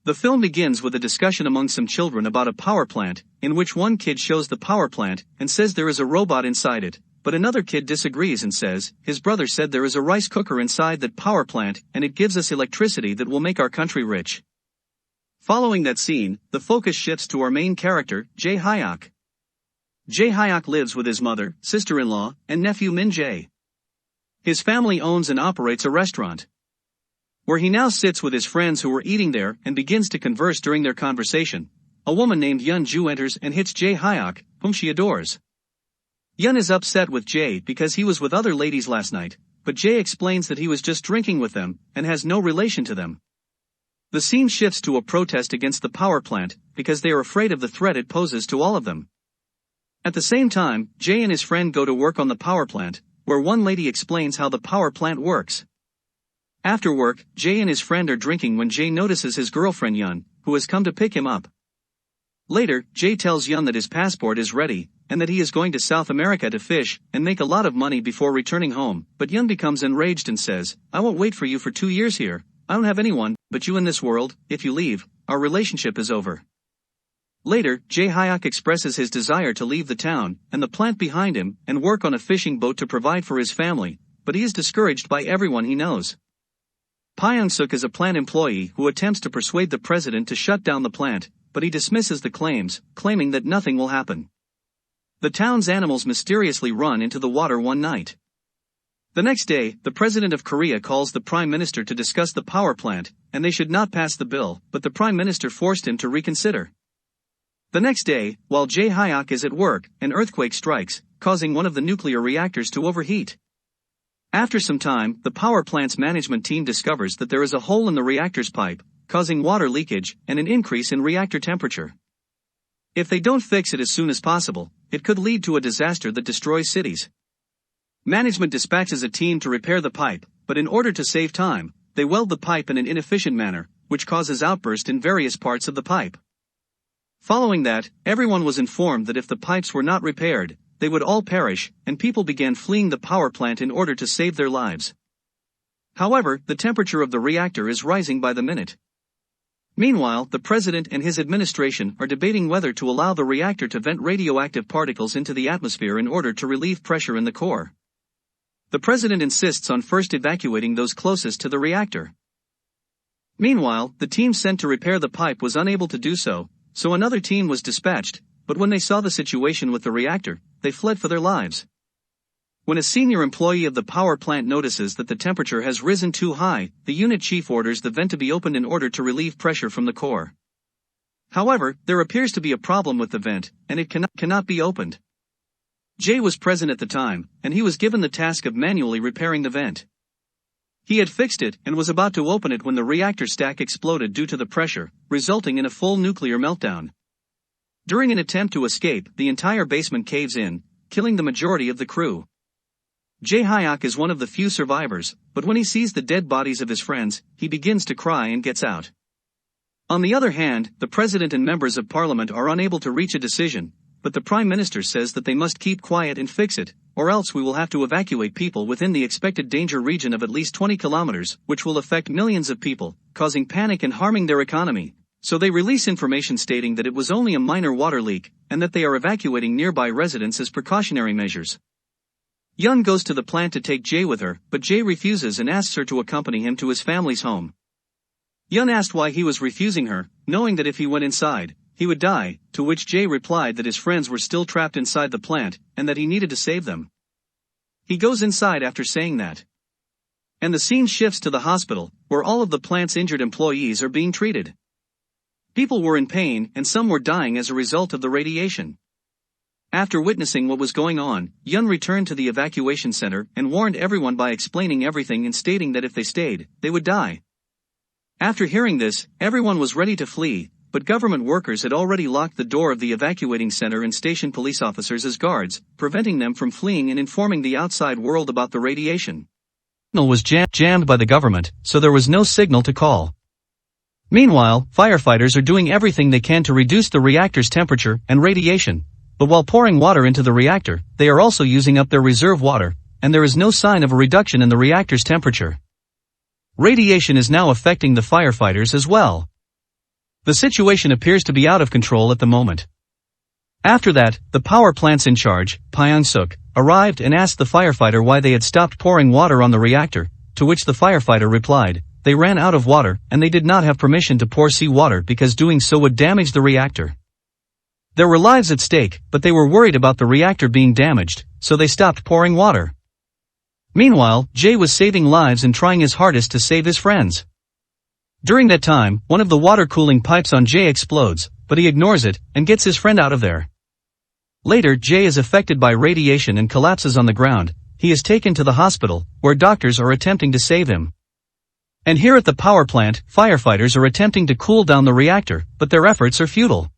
The film begins with a discussion among some children about a power plant, in which one kid shows the power plant and says there is a robot inside it, but another kid disagrees and says, his brother said there is a rice cooker inside that power plant and it gives us electricity that will make our country rich. Following that scene, the focus shifts to our main character, Jae Hyuk. Jae Hyuk lives with his mother, sister-in-law, and nephew Min Jae. His family owns and operates a restaurant, where he now sits with his friends who were eating there and begins to converse. During their conversation, a woman named Yun Ju enters and hits Jae Hyuk, whom she adores. Yun is upset with Jae because he was with other ladies last night, but Jae explains that he was just drinking with them and has no relation to them. The scene shifts to a protest against the power plant because they are afraid of the threat it poses to all of them. At the same time, Jae and his friend go to work on the power plant, where one lady explains how the power plant works. After work, Jae and his friend are drinking when Jae notices his girlfriend Yun, who has come to pick him up. Later, Jae tells Yun that his passport is ready, and that he is going to South America to fish and make a lot of money before returning home, but Yun becomes enraged and says, "I won't wait for you for 2 years here. I don't have anyone but you in this world. If you leave, our relationship is over." Later, Jae Hyuk expresses his desire to leave the town and the plant behind him and work on a fishing boat to provide for his family, but he is discouraged by everyone he knows. Pyong-suk is a plant employee who attempts to persuade the president to shut down the plant, but he dismisses the claims, claiming that nothing will happen. The town's animals mysteriously run into the water one night. The next day, the president of Korea calls the prime minister to discuss the power plant, and they should not pass the bill, but the prime minister forced him to reconsider. The next day, while Jae Hyuk is at work, an earthquake strikes, causing one of the nuclear reactors to overheat. After some time, the power plant's management team discovers that there is a hole in the reactor's pipe, causing water leakage and an increase in reactor temperature. If they don't fix it as soon as possible, it could lead to a disaster that destroys cities. Management dispatches a team to repair the pipe, but in order to save time, they weld the pipe in an inefficient manner, which causes outburst in various parts of the pipe. Following that, everyone was informed that if the pipes were not repaired, they would all perish, and people began fleeing the power plant in order to save their lives. However, the temperature of the reactor is rising by the minute. Meanwhile, the president and his administration are debating whether to allow the reactor to vent radioactive particles into the atmosphere in order to relieve pressure in the core. The president insists on first evacuating those closest to the reactor. Meanwhile, the team sent to repair the pipe was unable to do so, so another team was dispatched, but when they saw the situation with the reactor, they fled for their lives. When a senior employee of the power plant notices that the temperature has risen too high, the unit chief orders the vent to be opened in order to relieve pressure from the core. However, there appears to be a problem with the vent, and it cannot be opened. Jae was present at the time, and he was given the task of manually repairing the vent. He had fixed it and was about to open it when the reactor stack exploded due to the pressure, resulting in a full nuclear meltdown. During an attempt to escape, the entire basement caves in, killing the majority of the crew. Jae Hyuk is one of the few survivors, but when he sees the dead bodies of his friends, he begins to cry and gets out. On the other hand, the president and members of parliament are unable to reach a decision, but the prime minister says that they must keep quiet and fix it, or else we will have to evacuate people within the expected danger region of at least 20 kilometers, which will affect millions of people, causing panic and harming their economy. So they release information stating that it was only a minor water leak, and that they are evacuating nearby residents as precautionary measures. Yun goes to the plant to take Jae with her, but Jae refuses and asks her to accompany him to his family's home. Yun asked why he was refusing her, knowing that if he went inside, he would die, to which Jae replied that his friends were still trapped inside the plant, and that he needed to save them. He goes inside after saying that. And the scene shifts to the hospital, where all of the plant's injured employees are being treated. People were in pain, and some were dying as a result of the radiation. After witnessing what was going on, Yun returned to the evacuation center and warned everyone by explaining everything and stating that if they stayed, they would die. After hearing this, everyone was ready to flee, but government workers had already locked the door of the evacuating center and stationed police officers as guards, preventing them from fleeing and informing the outside world about the radiation. The signal was jammed by the government, so there was no signal to call. Meanwhile, firefighters are doing everything they can to reduce the reactor's temperature and radiation, but while pouring water into the reactor, they are also using up their reserve water, and there is no sign of a reduction in the reactor's temperature. Radiation is now affecting the firefighters as well. The situation appears to be out of control at the moment. After that, the power plant's in charge, Pyong-suk, arrived and asked the firefighter why they had stopped pouring water on the reactor, to which the firefighter replied, they ran out of water and they did not have permission to pour seawater because doing so would damage the reactor. There were lives at stake, but they were worried about the reactor being damaged, so they stopped pouring water. Meanwhile, Jay was saving lives and trying his hardest to save his friends. During that time, one of the water cooling pipes on Jay explodes, but he ignores it and gets his friend out of there. Later, Jay is affected by radiation and collapses on the ground. He is taken to the hospital, where doctors are attempting to save him. And here at the power plant, firefighters are attempting to cool down the reactor, but their efforts are futile.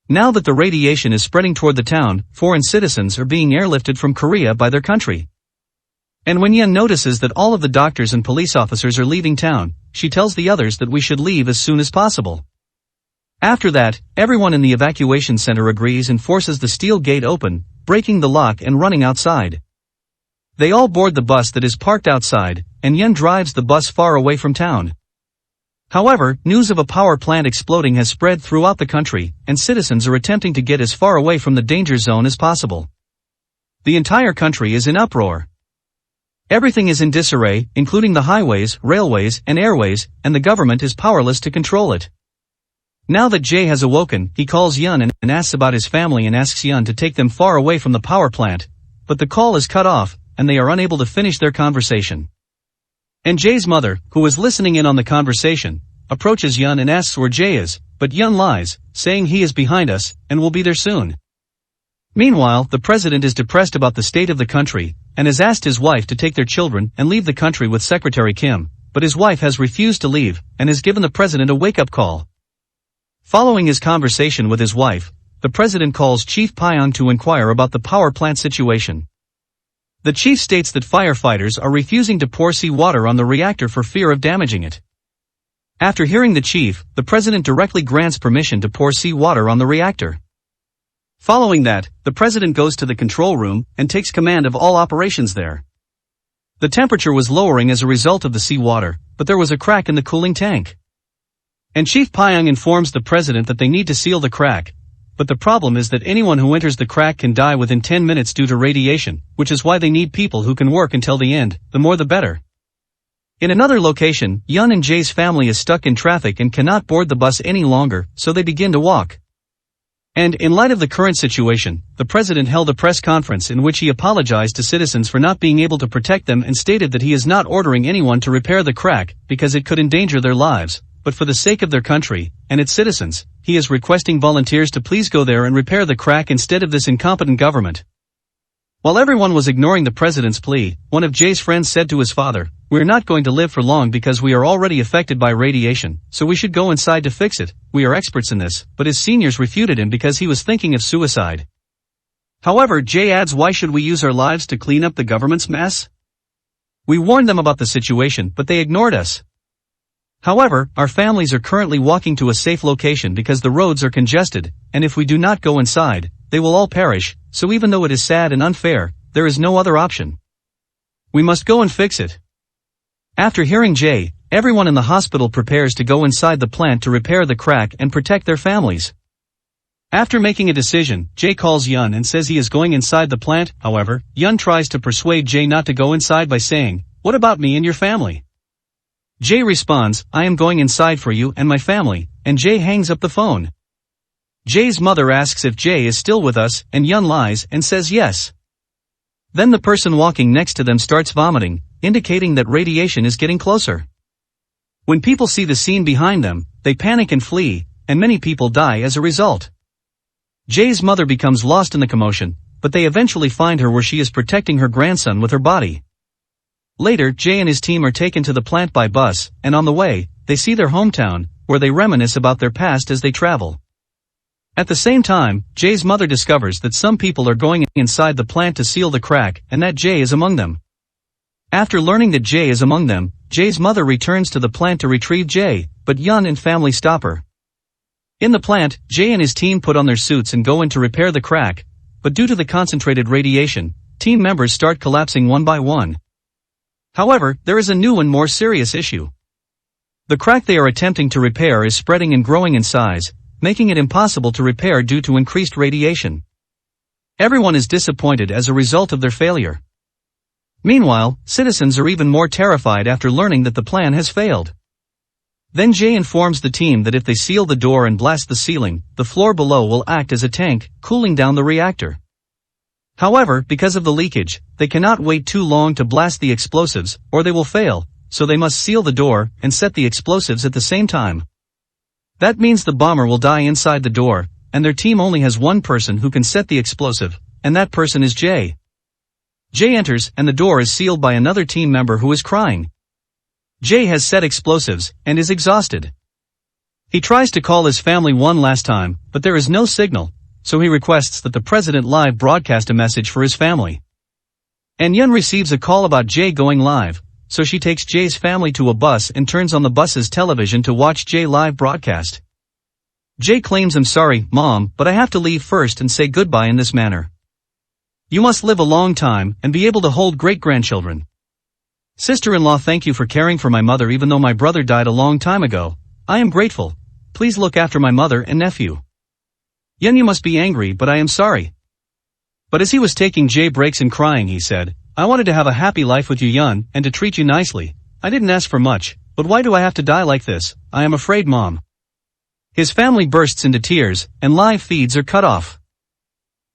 Now that the radiation is spreading toward the town, foreign citizens are being airlifted from Korea by their country. And when Yun notices that all of the doctors and police officers are leaving town, she tells the others that we should leave as soon as possible. After that, everyone in the evacuation center agrees and forces the steel gate open, breaking the lock and running outside. They all board the bus that is parked outside, and Yun drives the bus far away from town. However, news of a power plant exploding has spread throughout the country, and citizens are attempting to get as far away from the danger zone as possible. The entire country is in uproar. Everything is in disarray, including the highways, railways, and airways, and the government is powerless to control it. Now that Jay has awoken, he calls Yun and asks about his family and asks Yun to take them far away from the power plant, but the call is cut off, and they are unable to finish their conversation. And Jay's mother, who was listening in on the conversation, approaches Yun and asks where Jay is, but Yun lies, saying he is behind us, and will be there soon. Meanwhile, the president is depressed about the state of the country, and has asked his wife to take their children and leave the country with Secretary Kim, but his wife has refused to leave, and has given the president a wake-up call. Following his conversation with his wife, the president calls Chief Pyong to inquire about the power plant situation. The chief states that firefighters are refusing to pour seawater on the reactor for fear of damaging it. After hearing the chief, the president directly grants permission to pour seawater on the reactor. Following that, the president goes to the control room and takes command of all operations there. The temperature was lowering as a result of the seawater, but there was a crack in the cooling tank. And Chief Pyong informs the president that they need to seal the crack, but the problem is that anyone who enters the crack can die within 10 minutes due to radiation, which is why they need people who can work until the end, the more the better. In another location, Yun and Jay's family is stuck in traffic and cannot board the bus any longer, so they begin to walk. And in light of the current situation, the president held a press conference in which he apologized to citizens for not being able to protect them and stated that he is not ordering anyone to repair the crack because it could endanger their lives, but for the sake of their country and its citizens, he is requesting volunteers to please go there and repair the crack instead of this incompetent government. While everyone was ignoring the president's plea, one of Jay's friends said to his father, "We are not going to live for long because we are already affected by radiation, so we should go inside to fix it. We are experts in this," but his seniors refuted him because he was thinking of suicide. However, Jay adds, "Why should we use our lives to clean up the government's mess? We warned them about the situation, but they ignored us. However, our families are currently walking to a safe location because the roads are congested, and if we do not go inside, they will all perish, so even though it is sad and unfair, there is no other option. We must go and fix it." After hearing Jay, everyone in the hospital prepares to go inside the plant to repair the crack and protect their families. After making a decision, Jay calls Yun and says he is going inside the plant. However, Yun tries to persuade Jay not to go inside by saying, "What about me and your family?" Jay responds, "I am going inside for you and my family," and Jay hangs up the phone. Jay's mother asks if Jay is still with us, and Yun lies and says yes. Then the person walking next to them starts vomiting, indicating that radiation is getting closer. When people see the scene behind them, they panic and flee, and many people die as a result. Jay's mother becomes lost in the commotion, but they eventually find her where she is protecting her grandson with her body. Later, Jay and his team are taken to the plant by bus, and on the way, they see their hometown, where they reminisce about their past as they travel. At the same time, Jay's mother discovers that some people are going inside the plant to seal the crack, and that Jay is among them. After learning that Jay is among them, Jay's mother returns to the plant to retrieve Jay, but Yun and family stop her. In the plant, Jay and his team put on their suits and go in to repair the crack, but due to the concentrated radiation, team members start collapsing one by one. However, there is a new and more serious issue. The crack they are attempting to repair is spreading and growing in size, making it impossible to repair due to increased radiation. Everyone is disappointed as a result of their failure. Meanwhile, citizens are even more terrified after learning that the plan has failed. Then Jay informs the team that if they seal the door and blast the ceiling, the floor below will act as a tank, cooling down the reactor. However, because of the leakage, they cannot wait too long to blast the explosives, or they will fail, so they must seal the door and set the explosives at the same time. That means the bomber will die inside the door, and their team only has one person who can set the explosive, and that person is Jay. Jay enters, and the door is sealed by another team member who is crying. Jay has set explosives, and is exhausted. He tries to call his family one last time, but there is no signal, so he requests that the president live broadcast a message for his family. And Yun receives a call about Jay going live, so she takes Jay's family to a bus and turns on the bus's television to watch Jay live broadcast. Jay claims, "I'm sorry, Mom, but I have to leave first and say goodbye in this manner. You must live a long time and be able to hold great-grandchildren. Sister-in-law, thank you for caring for my mother even though my brother died a long time ago. I am grateful. Please look after my mother and nephew. Yun, you must be angry, but I am sorry." But as he was taking Jay breaks and crying, he said, "I wanted to have a happy life with you, Yun, and to treat you nicely. I didn't ask for much, but why do I have to die like this? I am afraid, Mom." His family bursts into tears, and live feeds are cut off.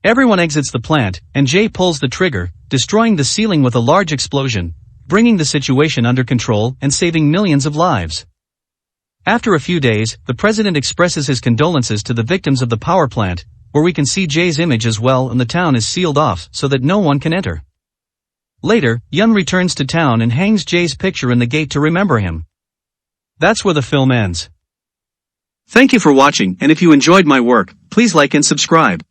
Everyone exits the plant, and Jay pulls the trigger, destroying the ceiling with a large explosion, bringing the situation under control and saving millions of lives. After a few days, the president expresses his condolences to the victims of the power plant, where we can see Jay's image as well, and the town is sealed off so that no one can enter. Later, Yun returns to town and hangs Jay's picture in the gate to remember him. That's where the film ends. Thank you for watching, and if you enjoyed my work, please like and subscribe.